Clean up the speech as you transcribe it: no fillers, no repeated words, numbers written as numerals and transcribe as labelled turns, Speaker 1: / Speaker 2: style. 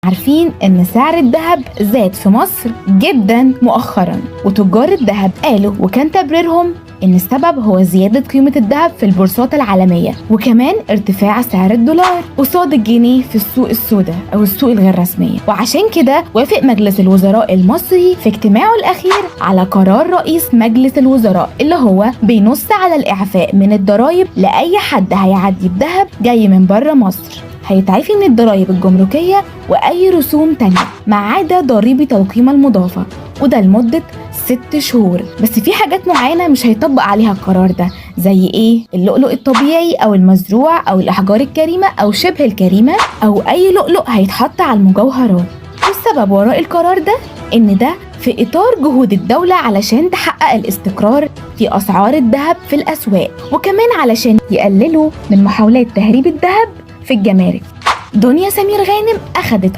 Speaker 1: عارفين ان سعر الذهب زاد في مصر جدا مؤخرا، وتجار الذهب قالوا وكان تبريرهم ان السبب هو زيادة قيمة الذهب في البورصات العالمية، وكمان ارتفاع سعر الدولار قصاد الجنيه في السوق السوداء او السوق الغير رسمية. وعشان كده وافق مجلس الوزراء المصري في اجتماعه الاخير على قرار رئيس مجلس الوزراء اللي هو بينص على الاعفاء من الضرائب لاي حد هيعدي بذهب جاي من بره مصر. هيتعفي من الضرائب الجمركية وأي رسوم تانية ما عدا ضريبة القيمة المضافة، وده لمدة 6 شهور. بس في حاجات معينة مش هيطبق عليها القرار ده، زي ايه؟ اللؤلؤ الطبيعي أو المزروع أو الأحجار الكريمة أو شبه الكريمة أو أي لؤلؤ هيتحط على المجوهرات. والسبب وراء القرار ده إن ده في إطار جهود الدولة علشان تحقق الاستقرار في أسعار الذهب في الأسواق، وكمان علشان يقللوا من محاولات تهريب الذهب في الجمارك. دنيا سمير غانم أخدت